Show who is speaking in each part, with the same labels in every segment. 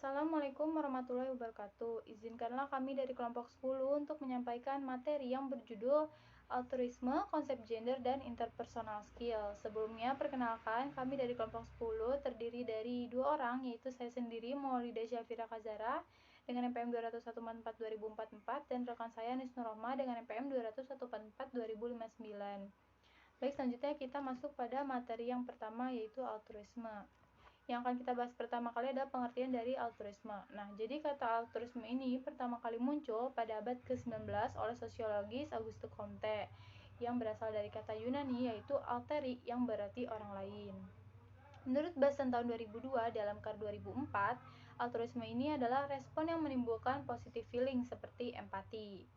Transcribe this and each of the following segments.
Speaker 1: Assalamualaikum warahmatullahi wabarakatuh. Izinkanlah kami dari kelompok 10 untuk menyampaikan materi yang berjudul Altruisme, Konsep Gender, dan Interpersonal Skill. Sebelumnya, perkenalkan, kami dari kelompok 10 terdiri dari 2 orang, yaitu saya sendiri, Maulida Syafira Kazara, dengan NPM 20144 2044, dan rekan saya Nisnur Rohma dengan NPM 20144 2059. Baik, selanjutnya kita masuk pada materi yang pertama, yaitu altruisme. Yang akan kita bahas pertama kali adalah pengertian dari altruisme. Nah, jadi kata altruisme ini pertama kali muncul pada abad ke-19 oleh sosiologis Auguste Comte yang berasal dari kata Yunani yaitu alteri yang berarti orang lain. Menurut Basen tahun 2002 dalam KAR 2004, altruisme ini adalah respon yang menimbulkan positive feeling seperti empati.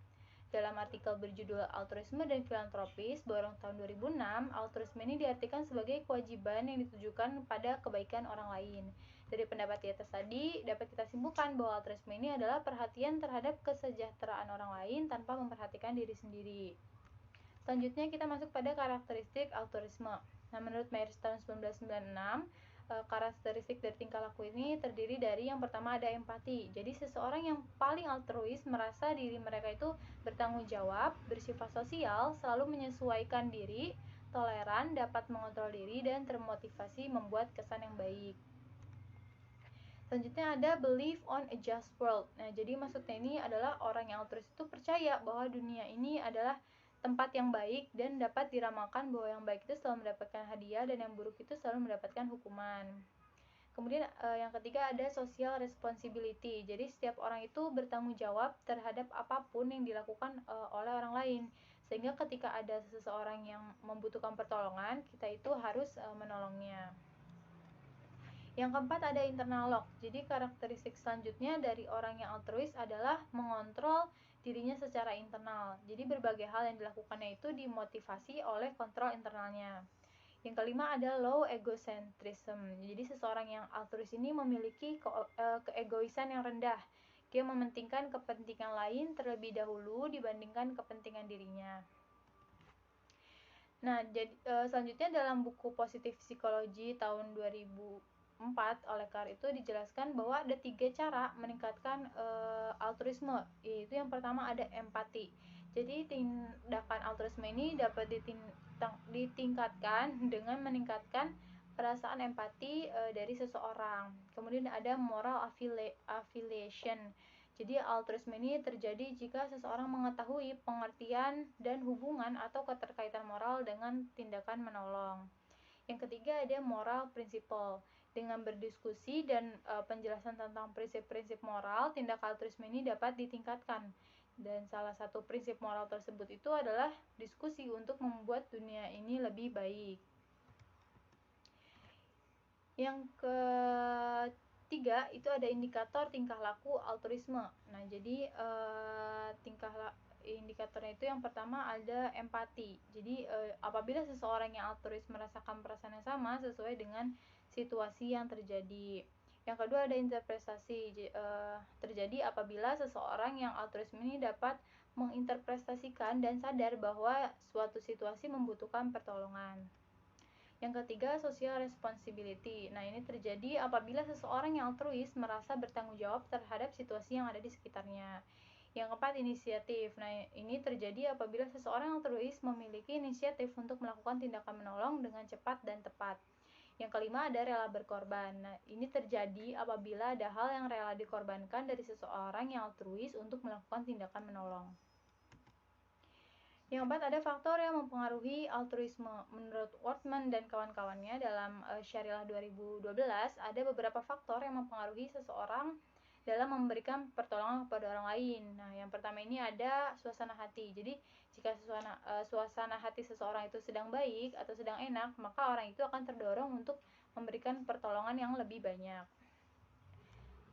Speaker 1: Dalam artikel berjudul Altruisme dan Filantropis Borong tahun 2006, altruisme ini diartikan sebagai kewajiban yang ditujukan pada kebaikan orang lain. Dari pendapat di atas tadi, dapat kita simpulkan bahwa altruisme ini adalah perhatian terhadap kesejahteraan orang lain tanpa memperhatikan diri sendiri. Selanjutnya kita masuk pada karakteristik altruisme. Nah, menurut Myers tahun 1996, karakteristik dari tingkah laku ini terdiri dari yang pertama ada empati. Jadi seseorang yang paling altruis merasa diri mereka itu bertanggung jawab, bersifat sosial, selalu menyesuaikan diri, toleran, dapat mengontrol diri, dan termotivasi membuat kesan yang baik. Selanjutnya ada belief on a just world. Nah, jadi maksudnya ini adalah orang yang altruis itu percaya bahwa dunia ini adalah tempat yang baik dan dapat diramalkan bahwa yang baik itu selalu mendapatkan hadiah dan yang buruk itu selalu mendapatkan hukuman. Kemudian yang ketiga ada social responsibility. Jadi setiap orang itu bertanggung jawab terhadap apapun yang dilakukan oleh orang lain. Sehingga ketika ada seseorang yang membutuhkan pertolongan, kita itu harus menolongnya. Yang keempat ada internal lock. Jadi karakteristik selanjutnya dari orang yang altruis adalah mengontrol dirinya secara internal. Jadi berbagai hal yang dilakukannya itu dimotivasi oleh kontrol internalnya. Yang kelima ada low egocentrism. Jadi seseorang yang altruis ini memiliki keegoisan yang rendah. Dia mementingkan kepentingan lain terlebih dahulu dibandingkan kepentingan dirinya. Nah, jadi selanjutnya dalam buku Positif Psikologi tahun 2004 oleh Carr itu dijelaskan bahwa ada 3 cara meningkatkan altruisme, yaitu yang pertama ada empati. Jadi tindakan altruisme ini dapat ditingkatkan dengan meningkatkan perasaan empati dari seseorang. Kemudian ada moral affiliation. Jadi altruisme ini terjadi jika seseorang mengetahui pengertian dan hubungan atau keterkaitan moral dengan tindakan menolong. Yang ketiga ada moral principle. Dengan berdiskusi dan penjelasan tentang prinsip-prinsip moral, tindak altruisme ini dapat ditingkatkan. Dan salah satu prinsip moral tersebut itu adalah diskusi untuk membuat dunia ini lebih baik. Yang ketiga itu ada indikator tingkah laku altruisme. Nah, jadi indikatornya itu yang pertama ada empati. Jadi apabila seseorang yang altruis merasakan perasaan yang sama sesuai dengan situasi yang terjadi. Yang kedua ada interpretasi. Terjadi apabila seseorang yang altruis ini dapat menginterpretasikan dan sadar bahwa suatu situasi membutuhkan pertolongan. Yang ketiga, social responsibility. Nah, ini terjadi apabila seseorang yang altruis merasa bertanggung jawab terhadap situasi yang ada di sekitarnya. Yang keempat, inisiatif. Nah, ini terjadi apabila seseorang altruis memiliki inisiatif untuk melakukan tindakan menolong dengan cepat dan tepat. Yang kelima, ada rela berkorban. Nah, ini terjadi apabila ada hal yang rela dikorbankan dari seseorang yang altruis untuk melakukan tindakan menolong. Yang keempat ada faktor yang mempengaruhi altruisme. Menurut Wortman dan kawan-kawannya dalam Syariah 2012, ada beberapa faktor yang mempengaruhi seseorang dalam memberikan pertolongan kepada orang lain. Nah, yang pertama ini ada suasana hati. Jadi, jika suasana hati seseorang itu sedang baik atau sedang enak, maka orang itu akan terdorong untuk memberikan pertolongan yang lebih banyak.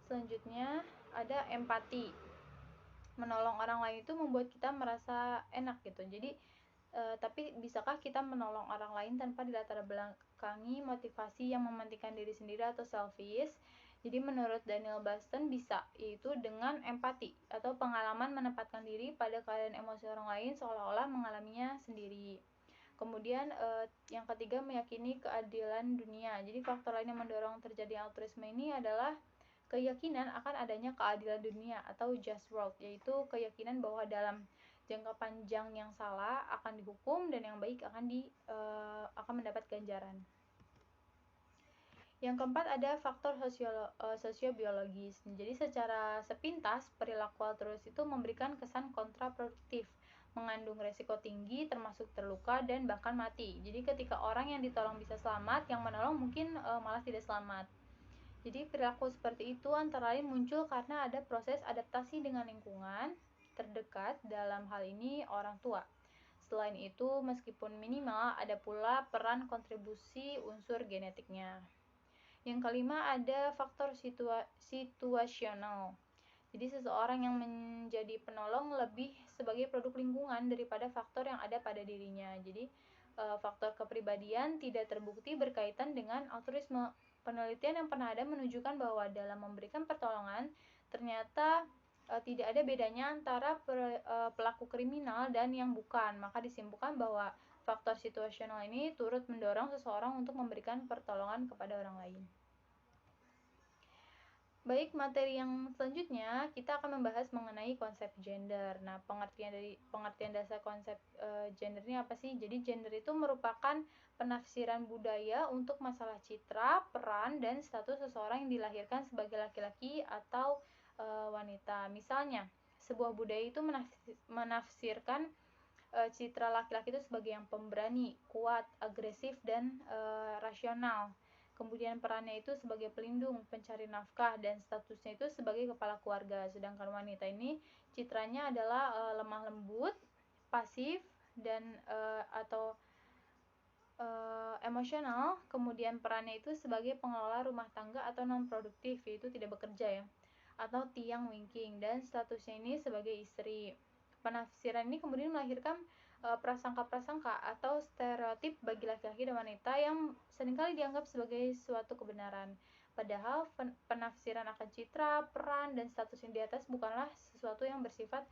Speaker 1: Selanjutnya ada empati. Menolong orang lain itu membuat kita merasa enak gitu. Jadi tapi bisakah kita menolong orang lain tanpa dilatar belakangi motivasi yang mementingkan diri sendiri atau selfish? Jadi menurut Daniel Baston bisa, yaitu dengan empati atau pengalaman menempatkan diri pada keadaan emosi orang lain seolah-olah mengalaminya sendiri. Kemudian yang ketiga meyakini keadilan dunia. Jadi faktor lain yang mendorong terjadi altruisme ini adalah keyakinan akan adanya keadilan dunia atau just world, yaitu keyakinan bahwa dalam jangka panjang yang salah akan dihukum dan yang baik akan mendapat ganjaran. Yang keempat ada faktor sosiobiologis. Jadi secara sepintas perilaku altruis itu memberikan kesan kontraproduktif, mengandung resiko tinggi termasuk terluka dan bahkan mati. Jadi ketika orang yang ditolong bisa selamat, yang menolong mungkin malah tidak selamat. Jadi perilaku seperti itu antara lain muncul karena ada proses adaptasi dengan lingkungan terdekat, dalam hal ini orang tua. Selain itu, meskipun minimal, ada pula peran kontribusi unsur genetiknya. Yang kelima ada faktor situasional. Jadi seseorang yang menjadi penolong lebih sebagai produk lingkungan daripada faktor yang ada pada dirinya. Jadi faktor kepribadian tidak terbukti berkaitan dengan altruisme. Penelitian yang pernah ada menunjukkan bahwa dalam memberikan pertolongan ternyata tidak ada bedanya antara pelaku kriminal dan yang bukan. Maka disimpulkan bahwa faktor situasional ini turut mendorong seseorang untuk memberikan pertolongan kepada orang lain. Baik, materi yang selanjutnya kita akan membahas mengenai konsep gender. Nah, pengertian dasar konsep gender ini apa sih? Jadi gender itu merupakan penafsiran budaya untuk masalah citra, peran, dan status seseorang yang dilahirkan sebagai laki-laki atau wanita. Misalnya, sebuah budaya itu menafsirkan citra laki-laki itu sebagai yang pemberani, kuat, agresif, dan rasional. Kemudian perannya itu sebagai pelindung, pencari nafkah, dan statusnya itu sebagai kepala keluarga. Sedangkan wanita ini citranya adalah lemah lembut, pasif, dan atau emosional. Kemudian perannya itu sebagai pengelola rumah tangga atau non produktif, yaitu tidak bekerja ya, atau tiang wingking, dan statusnya ini sebagai istri. Penafsiran ini kemudian melahirkan prasangka-prasangka atau stereotip bagi laki-laki dan wanita yang seringkali dianggap sebagai suatu kebenaran. Padahal penafsiran akan citra, peran, dan status yang di atas bukanlah sesuatu yang bersifat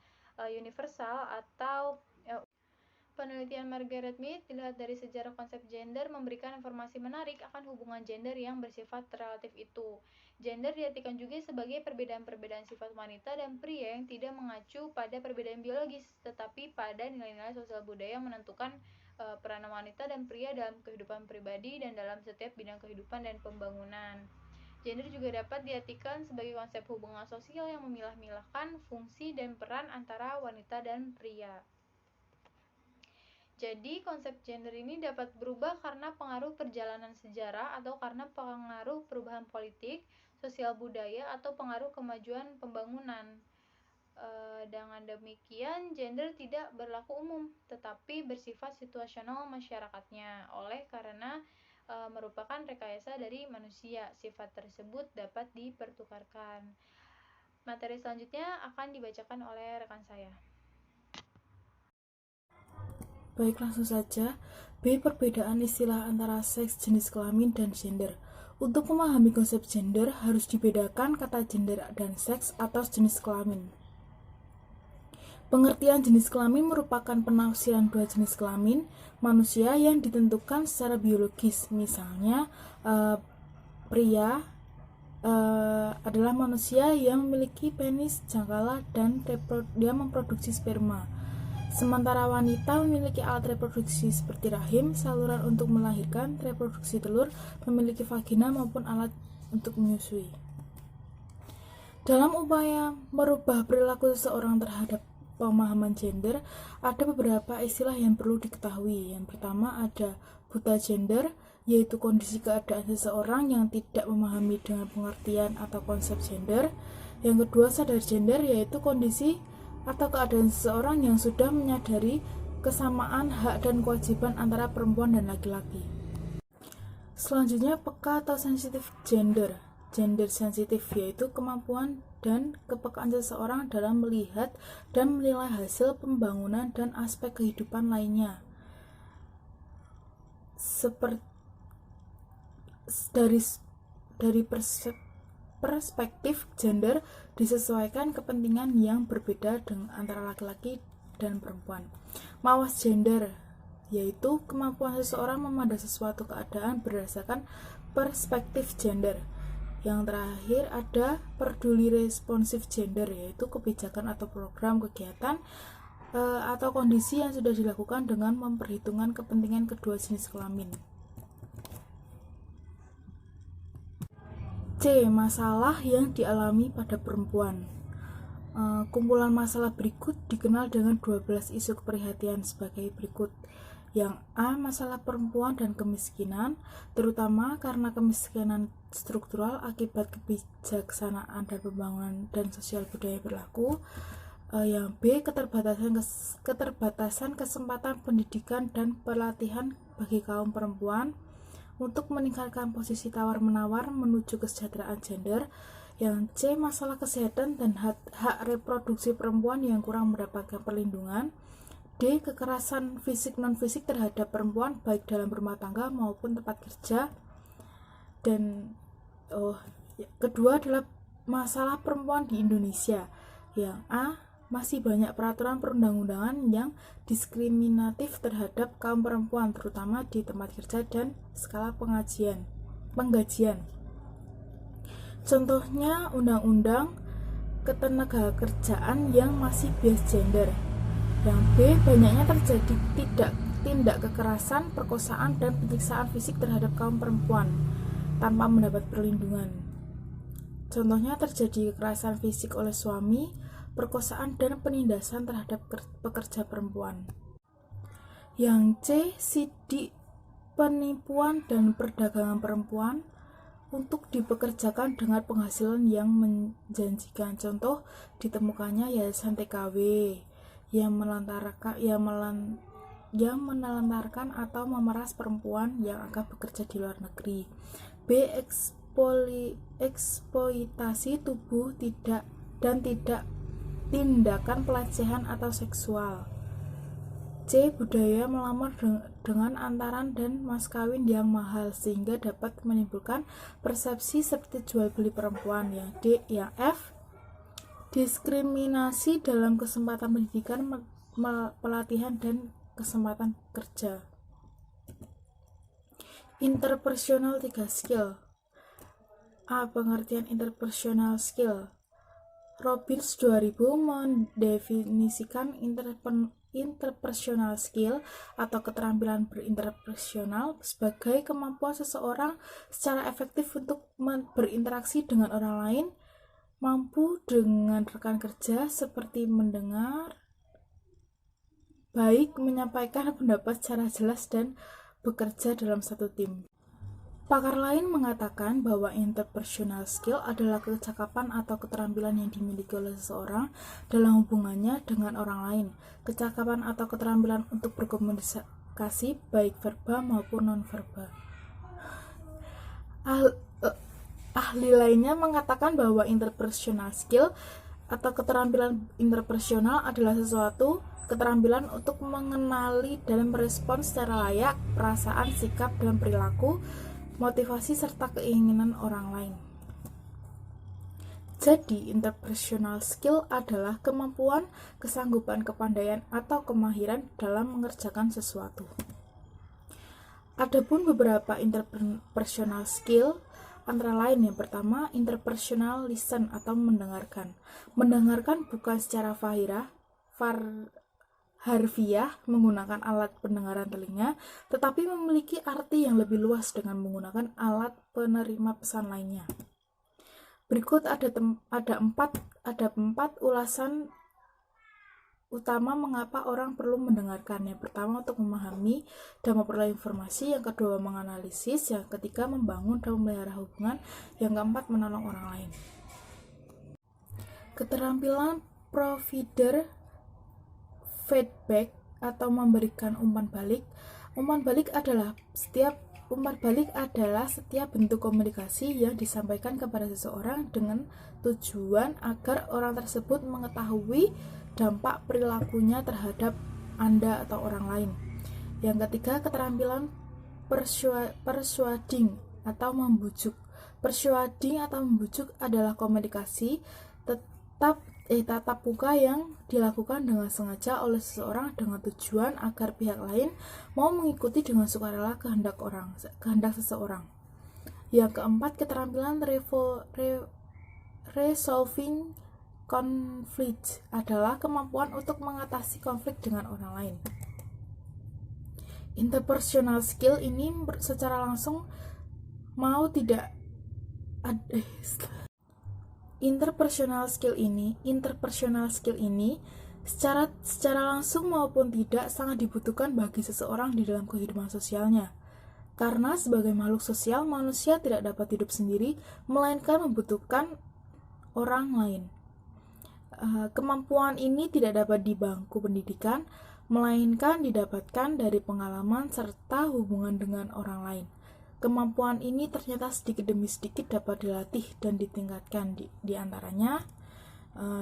Speaker 1: universal atau penelitian Margaret Mead dilihat dari sejarah konsep gender memberikan informasi menarik akan hubungan gender yang bersifat relatif itu. Gender diartikan juga sebagai perbedaan-perbedaan sifat wanita dan pria yang tidak mengacu pada perbedaan biologis, tetapi pada nilai-nilai sosial budaya yang menentukan peranan wanita dan pria dalam kehidupan pribadi dan dalam setiap bidang kehidupan dan pembangunan. Gender juga dapat diartikan sebagai konsep hubungan sosial yang memilah-milahkan fungsi dan peran antara wanita dan pria. Jadi konsep gender ini dapat berubah karena pengaruh perjalanan sejarah atau karena pengaruh perubahan politik, sosial budaya, atau pengaruh kemajuan pembangunan. Dengan demikian, gender tidak berlaku umum, tetapi bersifat situasional masyarakatnya. Oleh karena merupakan rekayasa dari manusia, sifat tersebut dapat dipertukarkan. Materi selanjutnya akan dibacakan oleh rekan saya.
Speaker 2: Baik, langsung saja. B. Perbedaan istilah antara seks, jenis kelamin, dan gender. Untuk memahami konsep gender, harus dibedakan kata gender dan seks atau jenis kelamin. Pengertian jenis kelamin merupakan penafsiran dua jenis kelamin manusia yang ditentukan secara biologis. Misalnya, pria adalah manusia yang memiliki penis, jangkala, dan dia memproduksi sperma. Sementara wanita memiliki alat reproduksi seperti rahim, saluran untuk melahirkan, reproduksi telur, memiliki vagina maupun alat untuk menyusui. Dalam upaya merubah perilaku seseorang terhadap pemahaman gender, ada beberapa istilah yang perlu diketahui. Yang pertama ada buta gender, yaitu kondisi keadaan seseorang yang tidak memahami dengan pengertian atau konsep gender. Yang kedua sadar gender, yaitu kondisi atau keadaan seseorang yang sudah menyadari kesamaan hak dan kewajiban antara perempuan dan laki-laki. Selanjutnya peka atau sensitif gender. Gender sensitif yaitu kemampuan dan kepekaan seseorang dalam melihat dan menilai hasil pembangunan dan aspek kehidupan lainnya. Seperti dari perspektif gender disesuaikan kepentingan yang berbeda dengan antara laki-laki dan perempuan. Mawas gender yaitu kemampuan seseorang memandang sesuatu keadaan berdasarkan perspektif gender. Yang terakhir ada peduli responsif gender, yaitu kebijakan atau program kegiatan atau kondisi yang sudah dilakukan dengan memperhitungkan kepentingan kedua jenis kelamin. C. Masalah yang dialami pada perempuan. Kumpulan masalah berikut dikenal dengan 12 isu keprihatinan sebagai berikut. Yang A. Masalah perempuan dan kemiskinan, terutama karena kemiskinan struktural akibat kebijaksanaan dan pembangunan dan sosial budaya berlaku. Yang B. Keterbatasan kesempatan pendidikan dan pelatihan bagi kaum perempuan untuk meningkatkan posisi tawar-menawar menuju kesejahteraan gender. Yang C. Masalah kesehatan dan hak reproduksi perempuan yang kurang mendapatkan perlindungan. D. Kekerasan fisik non-fisik terhadap perempuan baik dalam rumah tangga maupun tempat kerja. Dan kedua adalah masalah perempuan di Indonesia. Yang A. Masih banyak peraturan perundang-undangan yang diskriminatif terhadap kaum perempuan, terutama di tempat kerja dan skala penggajian. Contohnya Undang-Undang Ketenagakerjaan yang masih bias gender. Yang B. Banyaknya terjadi tindak kekerasan, perkosaan, dan penyiksaan fisik terhadap kaum perempuan tanpa mendapat perlindungan. Contohnya terjadi kekerasan fisik oleh suami, perkosaan, dan penindasan terhadap pekerja perempuan. Yang C. Sidik penipuan dan perdagangan perempuan untuk dipekerjakan dengan penghasilan yang menjanjikan. Contoh ditemukannya Yayasan TKW yang menelantarkan atau memeras perempuan yang akan bekerja di luar negeri. B. Eksploitasi tubuh dan tidak tindakan pelecehan atau seksual. C. Budaya melamar dengan antaran dan mas kawin yang mahal sehingga dapat menimbulkan persepsi seperti jual beli perempuan. Yang F. Diskriminasi dalam kesempatan pendidikan, pelatihan, dan kesempatan kerja. Interpersonal 3 skill. A. Pengertian interpersonal skill. Robbins 2000 mendefinisikan interpersonal skill atau keterampilan berinterpersonal sebagai kemampuan seseorang secara efektif untuk berinteraksi dengan orang lain, mampu dengan rekan kerja seperti mendengar baik, menyampaikan pendapat secara jelas, dan bekerja dalam satu tim. Pakar lain mengatakan bahwa interpersonal skill adalah kecakapan atau keterampilan yang dimiliki oleh seseorang dalam hubungannya dengan orang lain. Kecakapan atau keterampilan untuk berkomunikasi baik verbal maupun non-verbal. Ahli lainnya mengatakan bahwa interpersonal skill atau keterampilan interpersonal adalah suatu keterampilan untuk mengenali dan merespon secara layak perasaan, sikap, dan perilaku, motivasi, serta keinginan orang lain. Jadi, interpersonal skill adalah kemampuan, kesanggupan, kepandaian, atau kemahiran dalam mengerjakan sesuatu. Adapun beberapa interpersonal skill, antara lain yang pertama, interpersonal listen atau mendengarkan. Mendengarkan bukan secara harfiah menggunakan alat pendengaran telinga, tetapi memiliki arti yang lebih luas dengan menggunakan alat penerima pesan lainnya. Berikut ada empat ulasan utama mengapa orang perlu mendengarkan. Yang pertama, untuk memahami dan memperoleh informasi. Yang kedua, menganalisis. Yang ketiga, membangun dan memelihara hubungan. Yang keempat, menolong orang lain. Keterampilan provider feedback atau memberikan umpan balik. Umpan balik adalah setiap bentuk komunikasi yang disampaikan kepada seseorang dengan tujuan agar orang tersebut mengetahui dampak perilakunya terhadap Anda atau orang lain. Yang ketiga, keterampilan persuading atau membujuk. Persuading atau membujuk adalah komunikasi tatap muka yang dilakukan dengan sengaja oleh seseorang dengan tujuan agar pihak lain mau mengikuti dengan sukarela kehendak seseorang. Yang keempat, keterampilan resolving conflict adalah kemampuan untuk mengatasi konflik dengan orang lain. Interpersonal skill ini secara langsung mau tidak interpersonal skill ini secara langsung maupun tidak sangat dibutuhkan bagi seseorang di dalam kehidupan sosialnya. Karena sebagai makhluk sosial, manusia tidak dapat hidup sendiri, melainkan membutuhkan orang lain. Kemampuan ini tidak dapat di bangku pendidikan, melainkan didapatkan dari pengalaman serta hubungan dengan orang lain. Kemampuan ini ternyata sedikit demi sedikit dapat dilatih dan ditingkatkan, di antaranya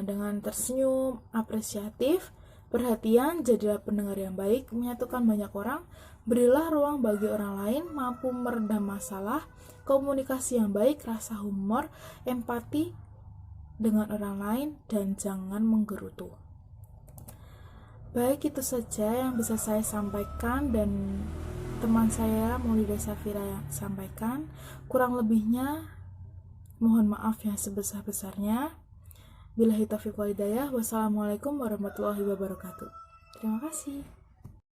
Speaker 2: dengan tersenyum, apresiatif, perhatian, jadilah pendengar yang baik, menyatukan banyak orang, berilah ruang bagi orang lain, mampu meredam masalah, komunikasi yang baik, rasa humor, empati dengan orang lain, dan jangan menggerutu. Baik, itu saja yang bisa saya sampaikan dan teman saya Maulida Safira yang sampaikan. Kurang lebihnya mohon maaf yang sebesar-besarnya. Billahi taufiq wal hidayah. Wassalamualaikum warahmatullahi wabarakatuh. Terima kasih.